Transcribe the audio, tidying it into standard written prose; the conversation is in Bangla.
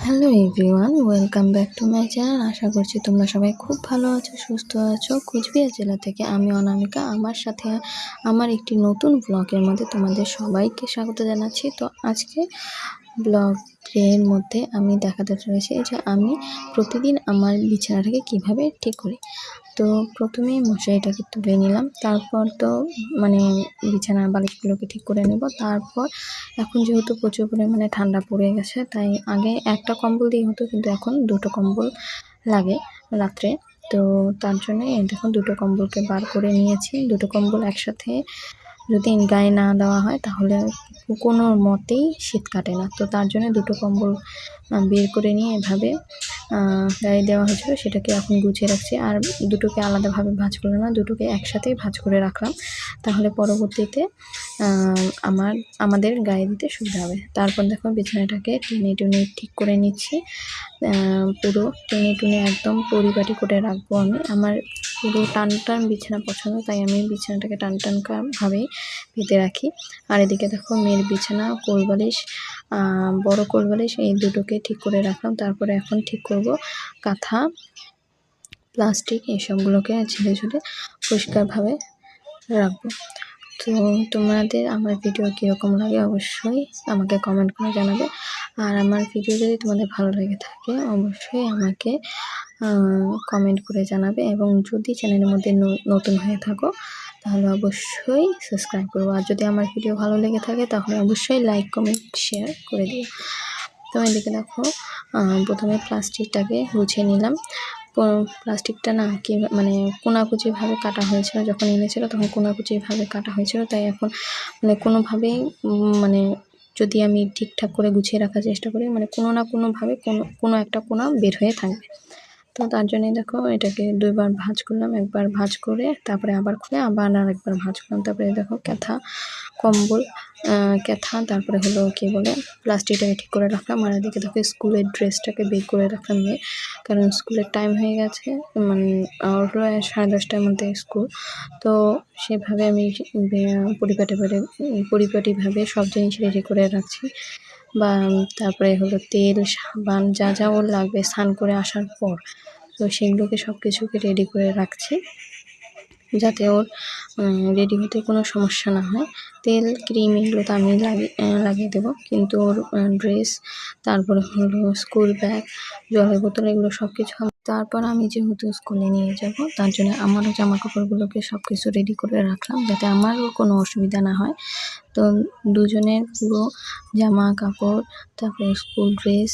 Hello everyone, welcome back to my channel. আশা করছি তোমরা সবাই খুব ভালো আছো, সুস্থ আছো। কোচবিহার জেলা থেকে আমি অনামিকা, আমার সাথে আমার একটি নতুন ব্লগের মধ্যে তোমাদের সবাইকে স্বাগত জানাচ্ছি। তো আজকে ব্লগের মধ্যে আমি দেখাতে চলেছি যে আমি প্রতিদিন আমার বিছানাটাকে কিভাবে ঠিক করি। তো প্রথমেই মশারিটাকে তুলে নিলাম, তারপর তো বিছানার বালিশগুলোকে ঠিক করে নেব। তারপর এখন যেহেতু প্রচুর পরিমাণে ঠান্ডা পড়ে গেছে, তাই আগে একটা কম্বল দিয়ে হতো, কিন্তু এখন দুটো কম্বল লাগে রাত্রে। তো তার জন্যে দেখুন দুটো কম্বলকে বার করে নিয়েছি। দুটো কম্বল একসাথে যদি গায়ে না দেওয়া হয় তাহলে কোনো মতেই শীত কাটে না। তো তার জন্য দুটো কম্বল বের করে নিয়ে এভাবে গায়ে দেওয়া হয়েছিল, সেটাকে এখন গুছিয়ে রাখছি। আর দুটোকে আলাদাভাবে ভাঁজ করলাম না, দুটোকে একসাথেই ভাঁজ করে রাখলাম, তাহলে পরবর্তীতে আমাদের গায়ে দিতে সুবিধা হবে। তারপর দেখো বিছানাটাকে টেনে টুনে ঠিক করে নিচ্ছি। পুরো টেনে টুনে একদম পরিপাটি করে রাখবো আমি। আমার পুরো টান টান বিছানা পছন্দ, তাই আমি বিছানাটাকে টান টান ভাবেই পেতে রাখি। আর এদিকে দেখো মেয়ের বিছানা, কোলবালিশ, বড় কোলবালিশ, এই দুটোকে ঠিক করে রাখলাম। তারপরে এখন ঠিক করব কাঁথা, প্লাস্টিক, এসবগুলোকে ঝেড়ে ঝুড়ে পরিষ্কারভাবে রাখবো। তো তোমাদের আমার ভিডিও কীরকম লাগে অবশ্যই আমাকে কমেন্ট করে জানাবে। আর আমার ভিডিও যদি তোমাদের ভালো লেগে থাকে অবশ্যই আমাকে কমেন্ট করে জানাবে, এবং যদি চ্যানেলের মধ্যে নতুন হয়ে থাকো তাহলে অবশ্যই সাবস্ক্রাইব করবো। আর যদি আমার ভিডিও ভালো লেগে থাকে তাহলে অবশ্যই লাইক, কমেন্ট, শেয়ার করে দিও। তো এদিকে দেখো প্রথমে প্লাস্টিকটাকে গুছিয়ে নিলাম। প্লাস্টিকটা না কি কোনাকুচিভাবে কাটা হয়েছিল, যখন এনেছিল তখন কোনাকুচিভাবে কাটা হয়েছিল, তাই এখন কোনোভাবেই যদি আমি ঠিকঠাক করে গুছিয়ে রাখার চেষ্টা করি কোনো না কোনোভাবে কোনো একটা কোনা বের হয়ে থাকবে। তো তার জন্যই দেখো এটাকে দুইবার ভাঁজ করলাম, একবার ভাঁজ করে তারপরে আবার খুলে আবার আরেকবার ভাঁজ করলাম। তারপরে দেখো কাঁথা, কম্বল, কাঁথা, তারপরে হলো প্লাস্টিকটাকে ঠিক করে রাখলাম। আর এদিকে দেখো স্কুলের ড্রেসটাকে বের করে রাখলাম, কারণ স্কুলের টাইম হয়ে গেছে, ওর হলো 10:30টার মধ্যে স্কুল। তো সেভাবে আমি পরিপাটিভাবে সব জিনিস রেডি করে রাখছি। তারপরে হলো তেল, সাবান, যা ওর লাগবে স্নান করে আসার পর, তো সেগুলোকে সব কিছুকে রেডি করে রাখছি, যাতে ওর রেডি হতে কোনো সমস্যা না হয়। তেল, ক্রিম এগুলো তো আমি লাগিয়ে দেবো, কিন্তু ওর ড্রেস, তারপরে হলো স্কুল ব্যাগ, জলের বোতল, এগুলো সব কিছু। তারপর আমি যেহেতু স্কুলে নিয়ে যাব, তার জন্য আমারও জামা কাপড়গুলোকে সব কিছু রেডি করে রাখলাম, যাতে আমারও কোনো অসুবিধা না হয়। তো দুজনের পুরো জামা কাপড়, তারপরে স্কুল ড্রেস,